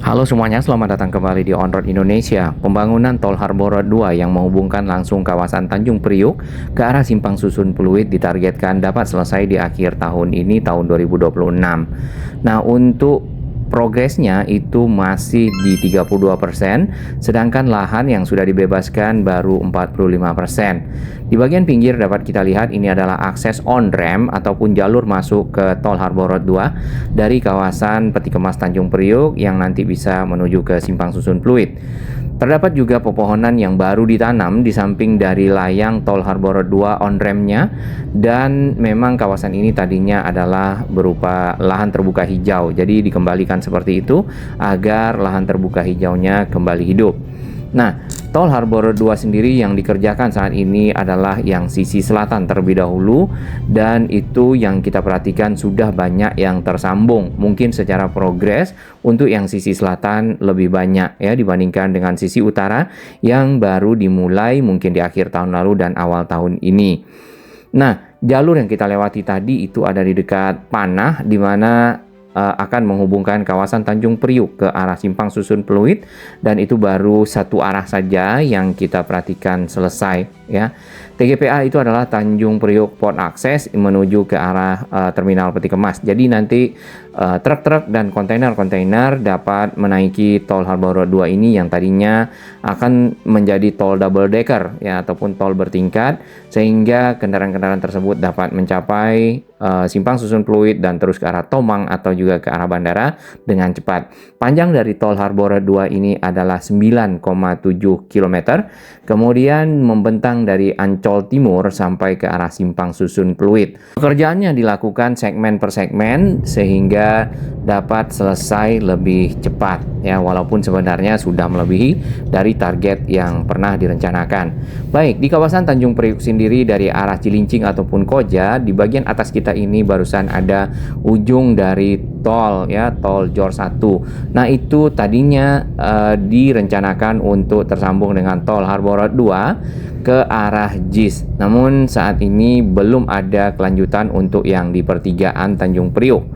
Halo semuanya, selamat datang kembali di On Road Indonesia. Pembangunan Tol Harbor Road 2 yang menghubungkan langsung kawasan Tanjung Priuk ke arah Simpang Susun Pluit ditargetkan dapat selesai di akhir tahun ini, tahun 2026. Nah, untuk progresnya itu masih di 32%, sedangkan lahan yang sudah dibebaskan baru 45%. Di bagian pinggir dapat kita lihat ini adalah akses on-ramp ataupun jalur masuk ke Tol Harbor Road 2 dari kawasan Peti Kemas Tanjung Priuk yang nanti bisa menuju ke Simpang Susun Pluit. Terdapat juga pepohonan yang baru ditanam di samping dari layang Tol Harbor Road 2 on-ramp-nya, dan memang kawasan ini tadinya adalah berupa lahan terbuka hijau. Jadi dikembalikan seperti itu agar lahan terbuka hijaunya kembali hidup. Nah, Tol Harbor Road 2 sendiri yang dikerjakan saat ini adalah yang sisi selatan terlebih dahulu, dan itu yang kita perhatikan sudah banyak yang tersambung. Mungkin secara progres untuk yang sisi selatan lebih banyak ya dibandingkan dengan sisi utara yang baru dimulai mungkin di akhir tahun lalu dan awal tahun ini. Nah, jalur yang kita lewati tadi itu ada di dekat Panah, di mana akan menghubungkan kawasan Tanjung Priuk ke arah Simpang Susun Pluit, dan itu baru satu arah saja yang kita perhatikan selesai ya. TGPA itu adalah Tanjung Priuk Port Access menuju ke arah Terminal Peti Kemas. Jadi nanti truk-truk dan kontainer-kontainer dapat menaiki Tol Harbor Road 2 ini yang tadinya akan menjadi tol double decker ya, ataupun tol bertingkat, sehingga kendaraan-kendaraan tersebut dapat mencapai Simpang Susun Pluit dan terus ke arah Tomang atau juga ke arah bandara dengan cepat. Panjang dari Tol Harbor Road 2 ini adalah 9,7 km, kemudian membentang dari Ancol Timur sampai ke arah Simpang Susun Pluit. Pekerjaannya dilakukan segmen per segmen sehingga dapat selesai lebih cepat ya, walaupun sebenarnya sudah melebihi dari target yang pernah direncanakan. Baik, di kawasan Tanjung Priuk sendiri dari arah Cilincing ataupun Koja, di bagian atas kita ini barusan ada ujung dari tol ya, tol Jor 1. Nah, itu tadinya direncanakan untuk tersambung dengan Tol Harbor Road 2 ke arah JIS. Namun saat ini belum ada kelanjutan untuk yang di pertigaan Tanjung Priuk.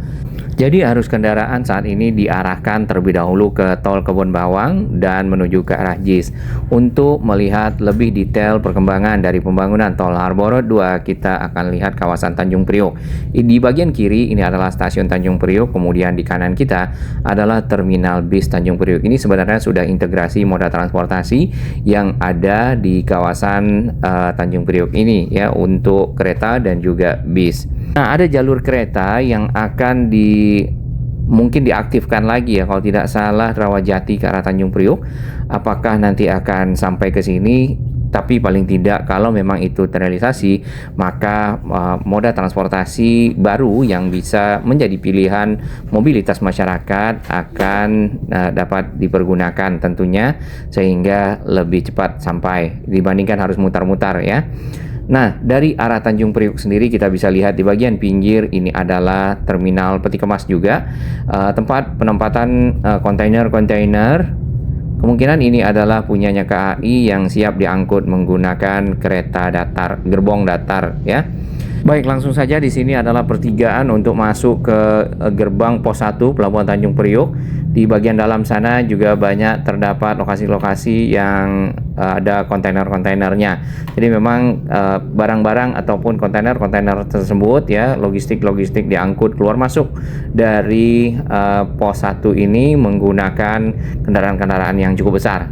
Jadi arus kendaraan saat ini diarahkan terlebih dahulu ke Tol Kebon Bawang dan menuju ke arah JIS. Untuk melihat lebih detail perkembangan dari pembangunan Tol Harbor Road 2, kita akan lihat kawasan Tanjung Priuk. Di bagian kiri ini adalah stasiun Tanjung Priuk, kemudian di kanan kita adalah terminal bis Tanjung Priuk. Ini sebenarnya sudah integrasi moda transportasi yang ada di kawasan Tanjung Priuk ini ya, untuk kereta dan juga bis. Nah, ada jalur kereta yang akan mungkin diaktifkan lagi ya, kalau tidak salah Rawajati ke arah Tanjung Priuk. Apakah nanti akan sampai ke sini? Tapi paling tidak kalau memang itu terrealisasi, maka moda transportasi baru yang bisa menjadi pilihan mobilitas masyarakat akan dapat dipergunakan tentunya, sehingga lebih cepat sampai dibandingkan harus mutar-mutar ya. Nah, dari arah Tanjung Priuk sendiri kita bisa lihat di bagian pinggir ini adalah terminal Peti Kemas juga, tempat penempatan kontainer-kontainer. Kemungkinan ini adalah punyanya KAI yang siap diangkut menggunakan kereta datar, gerbong datar ya. Baik, langsung saja di sini adalah pertigaan untuk masuk ke gerbang pos 1 Pelabuhan Tanjung Priuk. Di bagian dalam sana juga banyak terdapat lokasi-lokasi yang ada kontainer-kontainernya. Jadi memang barang-barang ataupun kontainer-kontainer tersebut ya, logistik-logistik diangkut keluar masuk dari pos 1 ini menggunakan kendaraan-kendaraan yang cukup besar.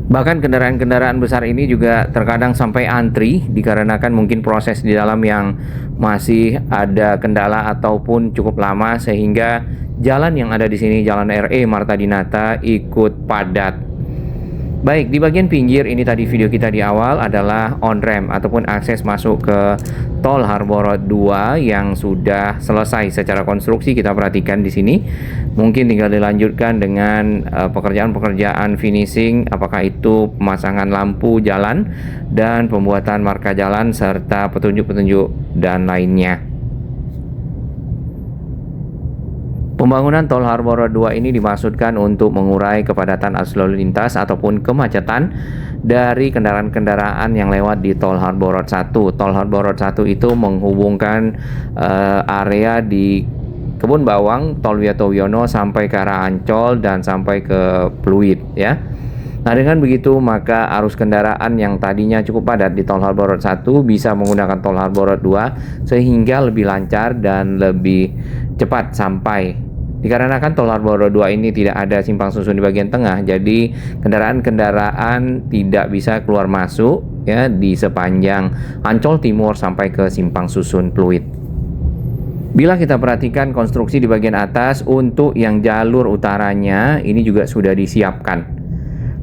Bahkan kendaraan-kendaraan besar ini juga terkadang sampai antri dikarenakan mungkin proses di dalam yang masih ada kendala ataupun cukup lama, sehingga jalan yang ada di sini, Jalan RE Marta Dinata, ikut padat. Baik, di bagian pinggir ini tadi video kita di awal adalah on-ramp ataupun akses masuk ke Tol Harbor Road 2 yang sudah selesai secara konstruksi. Kita perhatikan di sini. Mungkin tinggal dilanjutkan dengan pekerjaan-pekerjaan finishing, apakah itu pemasangan lampu jalan dan pembuatan marka jalan serta petunjuk-petunjuk dan lainnya. Pembangunan Tol Harbor Road 2 ini dimaksudkan untuk mengurai kepadatan arus lalu lintas ataupun kemacetan dari kendaraan-kendaraan yang lewat di Tol Harbor Road 1. Tol Harbor Road 1 itu menghubungkan area di Kebun Bawang, Tol Wiyoto Wiono sampai ke arah Ancol dan sampai ke Pluit ya. Nah, dengan begitu maka arus kendaraan yang tadinya cukup padat di Tol Harbor Road 1 bisa menggunakan Tol Harbor Road 2 sehingga lebih lancar dan lebih cepat sampai. Dikarenakan Tol Harbor Road 2 ini tidak ada simpang susun di bagian tengah, jadi kendaraan-kendaraan tidak bisa keluar masuk ya di sepanjang Ancol Timur sampai ke simpang susun Pluit. Bila kita perhatikan konstruksi di bagian atas untuk yang jalur utaranya ini juga sudah disiapkan.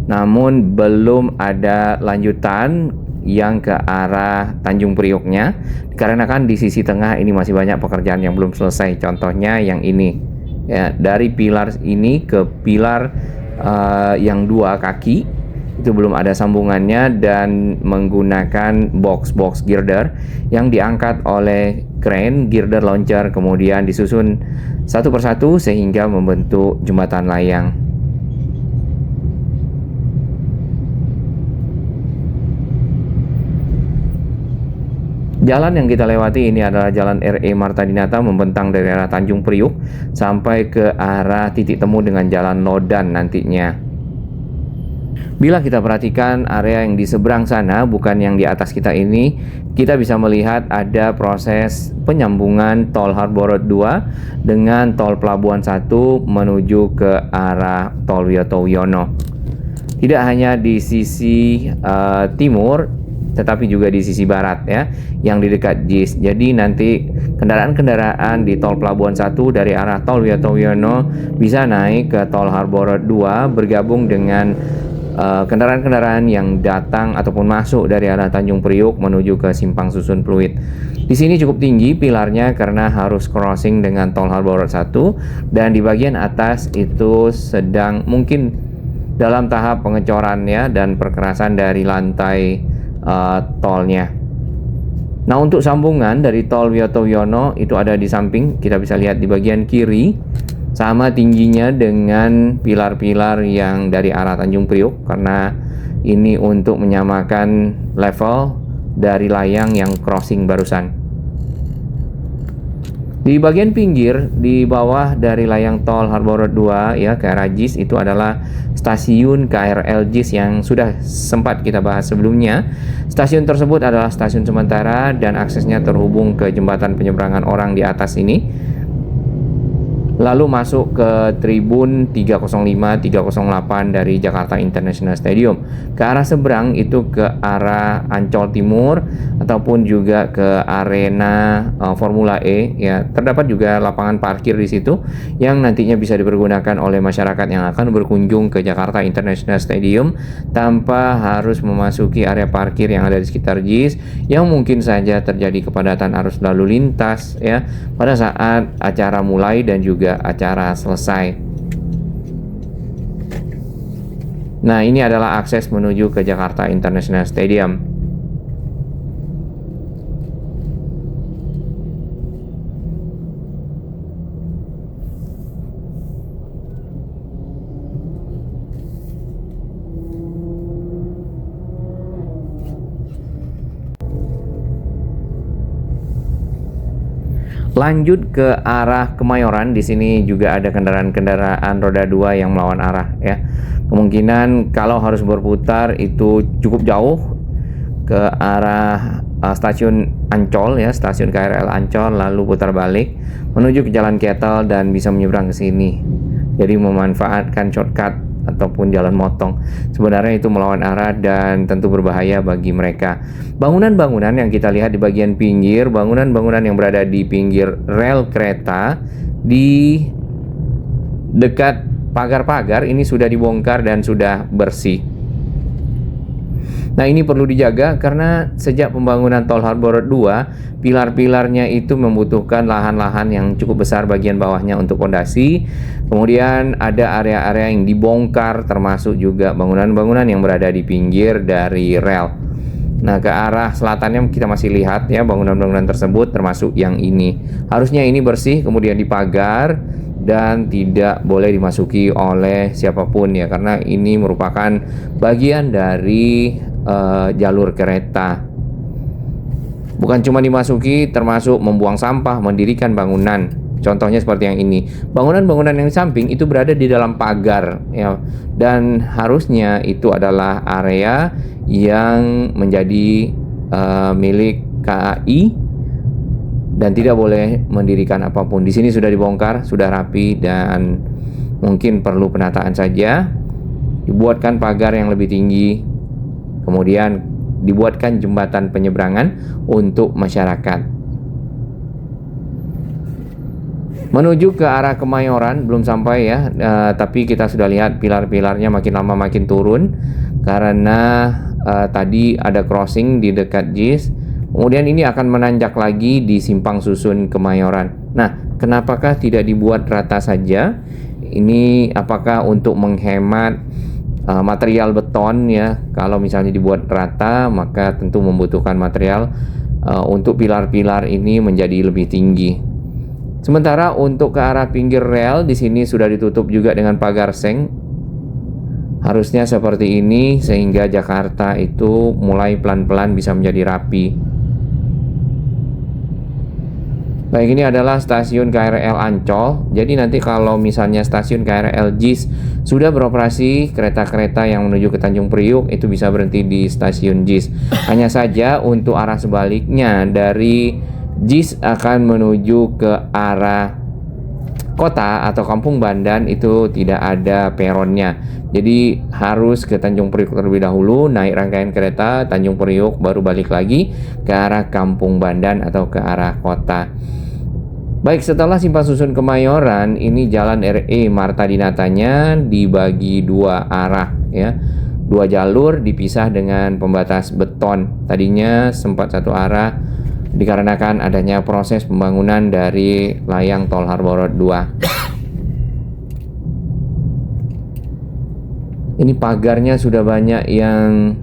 Namun belum ada lanjutan yang ke arah Tanjung Prioknya, dikarenakan di sisi tengah ini masih banyak pekerjaan yang belum selesai. Contohnya yang ini ya, dari pilar ini ke pilar yang 2 kaki itu belum ada sambungannya dan menggunakan box girder yang diangkat oleh crane girder launcher, kemudian disusun satu persatu sehingga membentuk jembatan layang. Jalan yang kita lewati ini adalah Jalan RE Marta Dinata membentang dari arah Tanjung Priuk sampai ke arah titik temu dengan Jalan Lodan nantinya. Bila kita perhatikan area yang di seberang sana, bukan yang di atas kita ini, kita bisa melihat ada proses penyambungan Tol Harbor Road 2 dengan Tol Pelabuhan 1 menuju ke arah Tol Wiyoto Wiono. Tidak hanya di sisi timur, tetapi juga di sisi barat ya, yang di dekat JIS. Jadi nanti kendaraan-kendaraan di Tol Pelabuhan 1 dari arah Tol Wiyoto Wiono bisa naik ke Tol Harbor Road 2 bergabung dengan kendaraan-kendaraan yang datang ataupun masuk dari arah Tanjung Priuk menuju ke simpang susun Pluit. Di sini cukup tinggi pilarnya karena harus crossing dengan Tol Harbor Road 1, dan di bagian atas itu sedang mungkin dalam tahap pengecoran ya dan perkerasan dari lantai tolnya. Nah, untuk sambungan dari Tol Wiyoto Wiono itu ada di samping, kita bisa lihat di bagian kiri, sama tingginya dengan pilar-pilar yang dari arah Tanjung Priuk, karena ini untuk menyamakan level dari layang yang crossing barusan. Di bagian pinggir di bawah dari layang Tol Harbor Road 2 ya ke arah JIS itu adalah stasiun KRL JIS yang sudah sempat kita bahas sebelumnya. Stasiun tersebut adalah stasiun sementara dan aksesnya terhubung ke jembatan penyeberangan orang di atas ini. Lalu masuk ke tribun 305-308 dari Jakarta International Stadium. Ke arah seberang itu ke arah Ancol Timur ataupun juga ke arena Formula E ya. Terdapat juga lapangan parkir di situ yang nantinya bisa dipergunakan oleh masyarakat yang akan berkunjung ke Jakarta International Stadium tanpa harus memasuki area parkir yang ada di sekitar JIS yang mungkin saja terjadi kepadatan arus lalu lintas ya pada saat acara mulai dan juga acara selesai. Nah, ini adalah akses menuju ke Jakarta International Stadium. Lanjut ke arah Kemayoran, di sini juga ada kendaraan-kendaraan roda 2 yang melawan arah ya. Kemungkinan kalau harus berputar itu cukup jauh ke arah stasiun Ancol ya, stasiun KRL Ancol, lalu putar balik menuju ke Jalan Ketel dan bisa menyeberang ke sini. Jadi memanfaatkan shortcut ataupun jalan motong. Sebenarnya itu melawan arah dan tentu berbahaya bagi mereka. Bangunan-bangunan yang kita lihat di bagian pinggir, bangunan-bangunan yang berada di pinggir rel kereta di dekat pagar-pagar ini sudah dibongkar dan sudah bersih. Nah, ini perlu dijaga karena sejak pembangunan Tol Harbor Road 2, pilar-pilarnya itu membutuhkan lahan-lahan yang cukup besar bagian bawahnya untuk fondasi. Kemudian ada area-area yang dibongkar termasuk juga bangunan-bangunan yang berada di pinggir dari rel. Nah, ke arah selatannya kita masih lihat ya bangunan-bangunan tersebut termasuk yang ini. Harusnya ini bersih kemudian dipagar dan tidak boleh dimasuki oleh siapapun ya, karena ini merupakan bagian dari jalur kereta. Bukan cuma dimasuki, termasuk membuang sampah, mendirikan bangunan Contohnya seperti yang ini. Bangunan-bangunan yang di samping itu berada di dalam pagar ya. Dan harusnya itu adalah area yang menjadi milik KAI dan tidak boleh mendirikan apapun. Di sini sudah dibongkar, sudah rapi dan mungkin perlu penataan saja. Dibuatkan pagar yang lebih tinggi. Kemudian dibuatkan jembatan penyeberangan untuk masyarakat. Menuju ke arah Kemayoran belum sampai ya, tapi kita sudah lihat pilar-pilarnya makin lama makin turun karena tadi ada crossing di dekat JIS. Kemudian ini akan menanjak lagi di Simpang Susun Kemayoran. Nah, kenapakah tidak dibuat rata saja? Ini apakah untuk menghemat material beton ya? Kalau misalnya dibuat rata, maka tentu membutuhkan material untuk pilar-pilar ini menjadi lebih tinggi. Sementara untuk ke arah pinggir rel di sini sudah ditutup juga dengan pagar seng. Harusnya seperti ini sehingga Jakarta itu mulai pelan-pelan bisa menjadi rapi. Baik, ini adalah stasiun KRL Ancol. Jadi nanti kalau misalnya stasiun KRL JIS sudah beroperasi, kereta-kereta yang menuju ke Tanjung Priuk itu bisa berhenti di stasiun JIS. Hanya saja untuk arah sebaliknya dari JIS akan menuju ke arah kota atau Kampung Bandan itu tidak ada peronnya. Jadi harus ke Tanjung Priuk terlebih dahulu, naik rangkaian kereta Tanjung Priuk baru balik lagi ke arah Kampung Bandan atau ke arah kota. Baik, setelah Simpang Susun Kemayoran, ini Jalan RE Marta Dinatanya dibagi dua arah ya. Dua jalur dipisah dengan pembatas beton. Tadinya sempat satu arah dikarenakan adanya proses pembangunan dari layang Tol Harbor 2. Ini pagarnya sudah banyak yang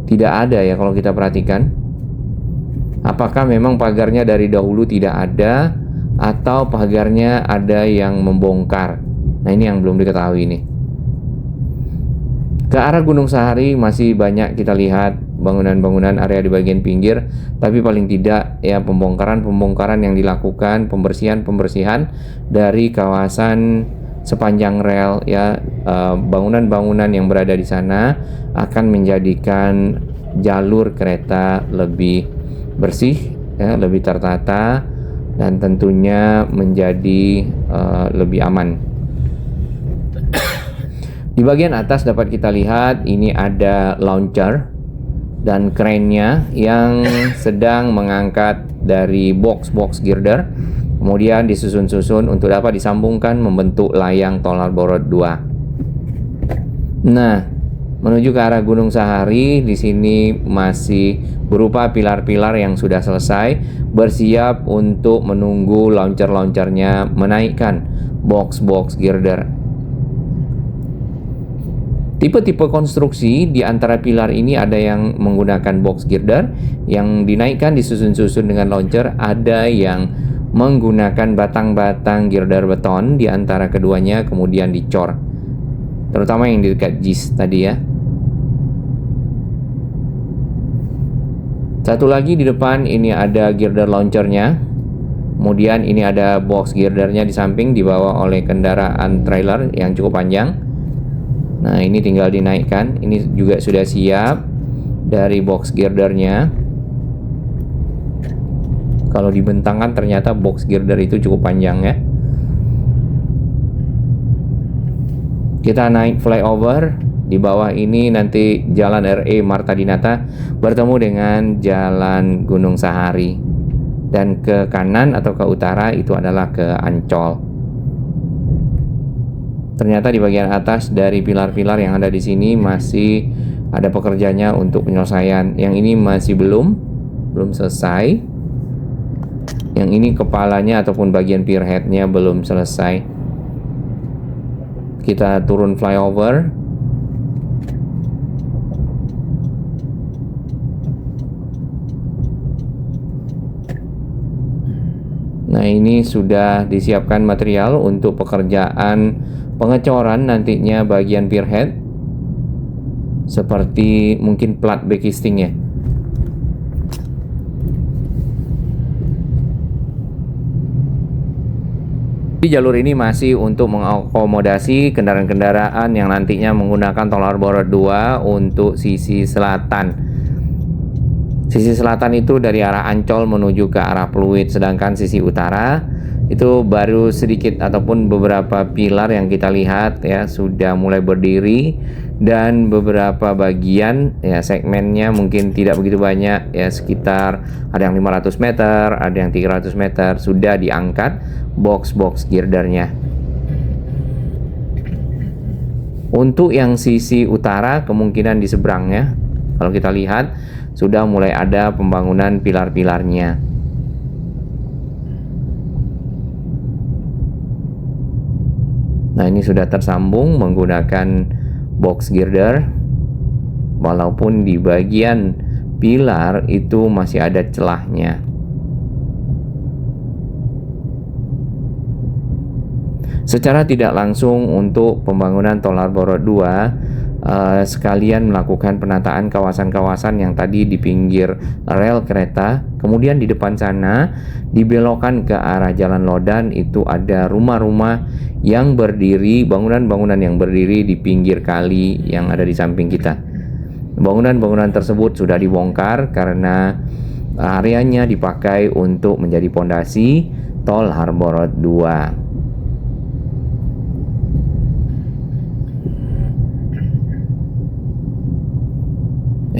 tidak ada ya kalau kita perhatikan. Apakah memang pagarnya dari dahulu tidak ada atau pagarnya ada yang membongkar? Nah, ini yang belum diketahui nih. Ke arah Gunung Sahari masih banyak kita lihat bangunan-bangunan area di bagian pinggir, tapi paling tidak ya pembongkaran yang dilakukan, pembersihan dari kawasan sepanjang rel ya, bangunan-bangunan yang berada di sana akan menjadikan jalur kereta lebih bersih ya, lebih tertata dan tentunya menjadi lebih aman. Di bagian atas dapat kita lihat ini ada launcher dan kerennya yang sedang mengangkat dari box girder, kemudian disusun-susun untuk dapat disambungkan membentuk layang Tol Harbor 2. Nah, menuju ke arah Gunung Sahari di sini masih berupa pilar-pilar yang sudah selesai, bersiap untuk menunggu launcher-launchernya menaikkan box girder. Tipe-tipe konstruksi di antara pilar ini ada yang menggunakan box girder yang dinaikkan disusun-susun dengan launcher, ada yang menggunakan batang-batang girder beton di antara keduanya kemudian dicor. Terutama yang di dekat JIS tadi ya. Satu lagi di depan ini ada girder launchernya. Kemudian ini ada box girdernya di samping dibawa oleh kendaraan trailer yang cukup panjang. Nah, ini tinggal dinaikkan. Ini juga sudah siap dari box girdernya. Kalau dibentangkan ternyata box girder itu cukup panjang ya. Kita naik flyover. Di bawah ini nanti Jalan RE Marta Dinata bertemu dengan Jalan Gunung Sahari. Dan ke kanan atau ke utara itu adalah ke Ancol. Ternyata di bagian atas dari pilar-pilar yang ada di sini masih ada pekerjanya untuk penyelesaian. Yang ini masih belum selesai. Yang ini kepalanya ataupun bagian pier headnya belum selesai. Kita turun flyover. Nah, ini sudah disiapkan material untuk pekerjaan pengecoran nantinya bagian pier head, seperti mungkin plat backisting ya. Di jalur ini masih untuk mengakomodasi kendaraan-kendaraan yang nantinya menggunakan tol Harbor 2 untuk sisi selatan. Sisi selatan itu dari arah Ancol menuju ke arah Pluit, sedangkan sisi utara itu baru sedikit ataupun beberapa pilar yang kita lihat ya sudah mulai berdiri, dan beberapa bagian ya segmennya mungkin tidak begitu banyak ya, sekitar ada yang 500 meter, ada yang 300 meter sudah diangkat box-box girdernya. Untuk yang sisi utara kemungkinan di seberangnya kalau kita lihat sudah mulai ada pembangunan pilar-pilarnya. Nah, ini sudah tersambung menggunakan box girder, walaupun di bagian pilar itu masih ada celahnya. Secara tidak langsung untuk pembangunan tol Harbor 2 sekalian melakukan penataan kawasan-kawasan yang tadi di pinggir rel kereta, kemudian di depan sana dibelokkan ke arah Jalan Lodan itu ada rumah-rumah yang berdiri, bangunan-bangunan yang berdiri di pinggir kali yang ada di samping kita. Bangunan-bangunan tersebut sudah dibongkar karena areanya dipakai untuk menjadi pondasi tol Harbor 2.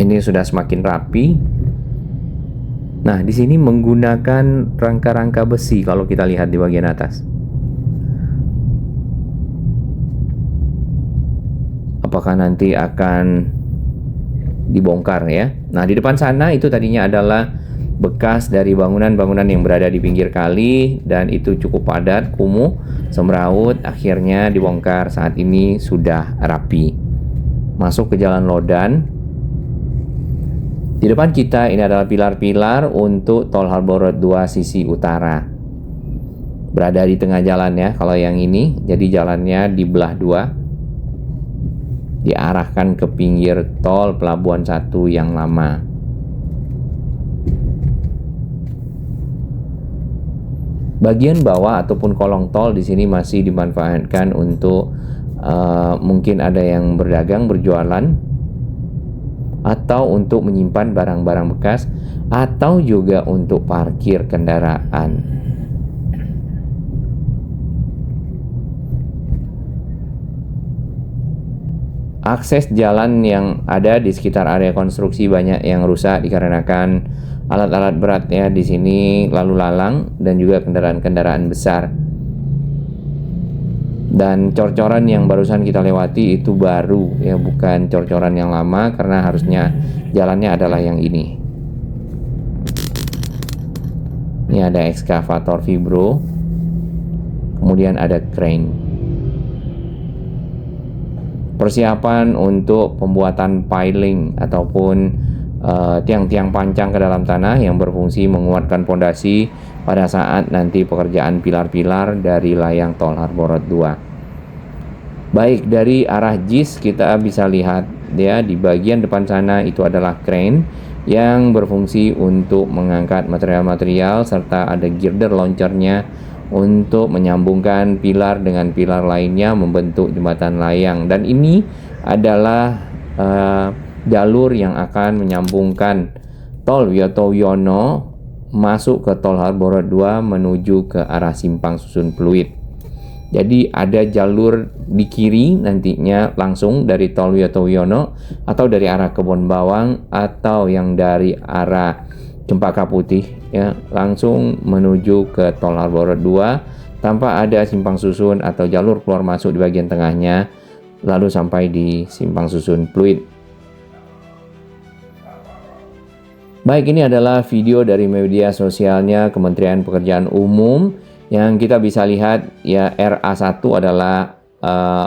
Ini sudah semakin rapi. Nah, di sini menggunakan rangka-rangka besi kalau kita lihat di bagian atas. Apakah nanti akan dibongkar ya? Nah, di depan sana itu tadinya adalah bekas dari bangunan-bangunan yang berada di pinggir kali, dan itu cukup padat, kumuh, semrawut, akhirnya dibongkar. Saat ini sudah rapi. Masuk ke Jalan Lodan. Di depan kita ini adalah pilar-pilar untuk tol Harbor 2 sisi utara. Berada di tengah jalan ya kalau yang ini, jadi jalannya dibelah dua. Diarahkan ke pinggir tol Pelabuhan 1 yang lama. Bagian bawah ataupun kolong tol di sini masih dimanfaatkan untuk mungkin ada yang berdagang, berjualan, atau untuk menyimpan barang-barang bekas, atau juga untuk parkir kendaraan. Akses jalan yang ada di sekitar area konstruksi banyak yang rusak dikarenakan alat-alat berat ya di sini lalu lalang, dan juga kendaraan-kendaraan besar. Dan cor-coran yang barusan kita lewati itu baru ya, bukan cor-coran yang lama, karena harusnya jalannya adalah yang ini. Ini ada ekskavator vibro, kemudian ada crane. Persiapan untuk pembuatan piling ataupun tiang-tiang pancang ke dalam tanah yang berfungsi menguatkan pondasi pada saat nanti pekerjaan pilar-pilar dari layang tol Harbor 2. Baik dari arah JIS kita bisa lihat ya, di bagian depan sana itu adalah crane yang berfungsi untuk mengangkat material-material, serta ada girder launchernya untuk menyambungkan pilar dengan pilar lainnya membentuk jembatan layang. Dan ini adalah jalur yang akan menyambungkan tol Wiyoto Wiono masuk ke tol Harbor 2 menuju ke arah Simpang Susun Pluit. Jadi ada jalur di kiri nantinya langsung dari tol Wiyoto Wiono, atau dari arah Kebon Bawang, atau yang dari arah Cempaka Putih ya, langsung menuju ke tol Harbor 2 tanpa ada simpang susun atau jalur keluar masuk di bagian tengahnya, lalu sampai di Simpang Susun Pluit. Baik, ini adalah video dari media sosialnya Kementerian Pekerjaan Umum yang kita bisa lihat ya, RA1 adalah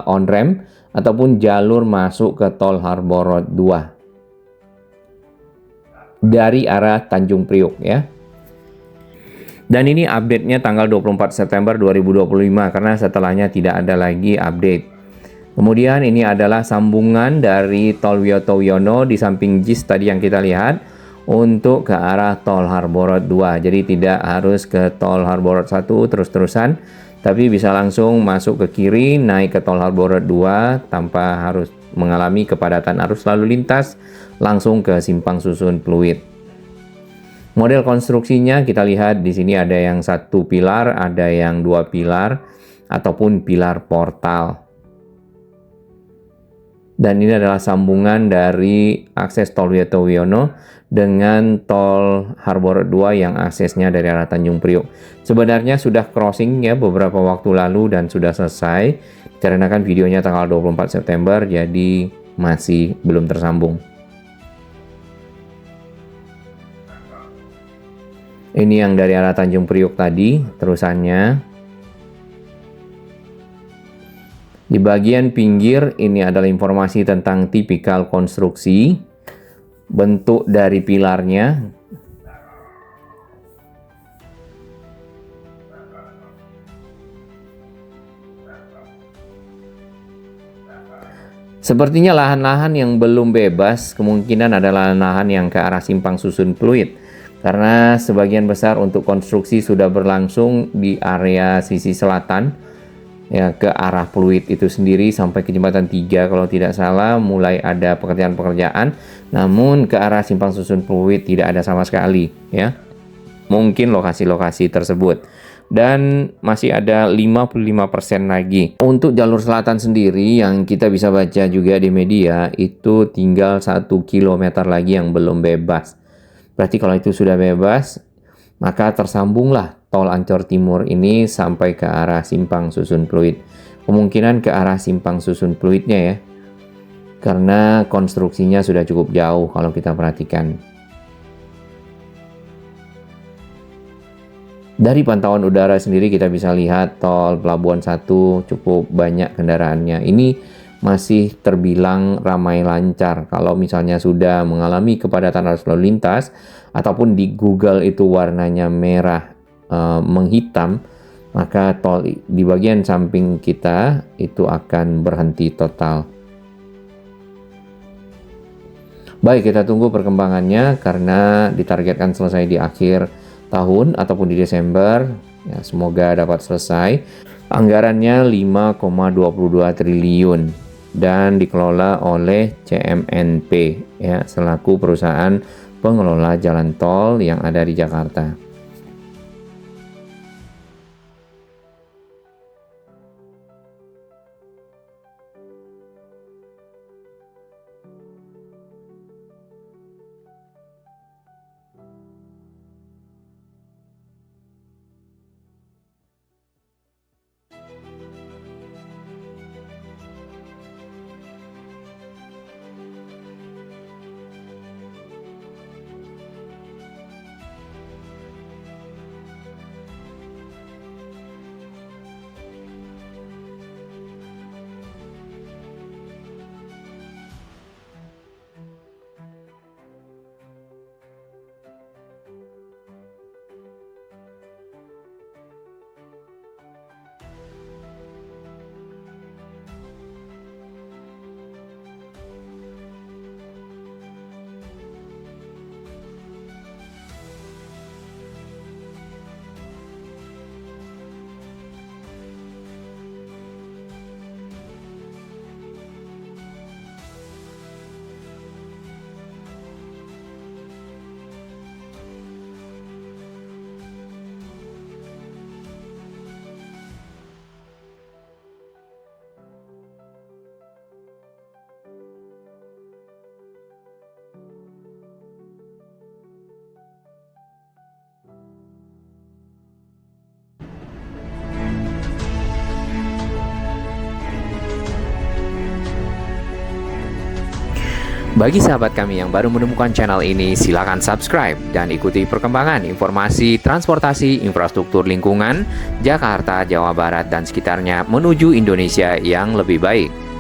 on ramp ataupun jalur masuk ke tol Harbor 2 dari arah Tanjung Priok ya. Dan ini update-nya tanggal 24 September 2025 karena setelahnya tidak ada lagi update. Kemudian ini adalah sambungan dari tol Wiyoto Wiono di samping JIS tadi yang kita lihat untuk ke arah tol Harbor 2. Jadi tidak harus ke tol Harbor 1 terus-terusan, tapi bisa langsung masuk ke kiri, naik ke tol Harbor 2 tanpa harus mengalami kepadatan arus lalu lintas, langsung ke Simpang Susun Pluit. Model konstruksinya kita lihat di sini ada yang 1 pilar, ada yang 2 pilar, ataupun pilar portal. Dan ini adalah sambungan dari akses tol Wiyoto Wiono dengan tol Harbor 2 yang aksesnya dari arah Tanjung Priok. Sebenarnya sudah crossing ya beberapa waktu lalu dan sudah selesai. Dikarenakan videonya tanggal 24 September, jadi masih belum tersambung. Ini yang dari arah Tanjung Priok tadi, terusannya. Di bagian pinggir ini adalah informasi tentang tipikal konstruksi, bentuk dari pilarnya, sepertinya lahan-lahan yang belum bebas kemungkinan adalah lahan yang ke arah Simpang Susun Pluit, karena sebagian besar untuk konstruksi sudah berlangsung di area sisi selatan, ya, ke arah Pluit itu sendiri sampai ke jembatan 3 kalau tidak salah mulai ada pekerjaan-pekerjaan, namun ke arah Simpang Susun Pluit tidak ada sama sekali ya. Mungkin lokasi-lokasi tersebut. Dan masih ada 55% lagi. Untuk jalur selatan sendiri yang kita bisa baca juga di media, itu tinggal 1 km lagi yang belum bebas. Berarti kalau itu sudah bebas, maka tersambunglah tol Ancor Timur ini sampai ke arah Simpang Susun Pluit. Kemungkinan ke arah Simpang Susun Pluitnya ya, karena konstruksinya sudah cukup jauh kalau kita perhatikan. Dari pantauan udara sendiri kita bisa lihat tol Pelabuhan 1 cukup banyak kendaraannya. Ini masih terbilang ramai lancar. Kalau misalnya sudah mengalami kepadatan arus lalu lintas, ataupun di Google itu warnanya merah menghitam, maka tol di bagian samping kita itu akan berhenti total. Baik, kita tunggu perkembangannya karena ditargetkan selesai di akhir tahun ataupun di Desember. Ya, semoga dapat selesai. Anggarannya 5,22 triliun dan dikelola oleh CMNP ya, selaku perusahaan pengelola jalan tol yang ada di Jakarta. Bagi sahabat kami yang baru menemukan channel ini, silakan subscribe dan ikuti perkembangan informasi transportasi, infrastruktur lingkungan, Jakarta, Jawa Barat, dan sekitarnya menuju Indonesia yang lebih baik.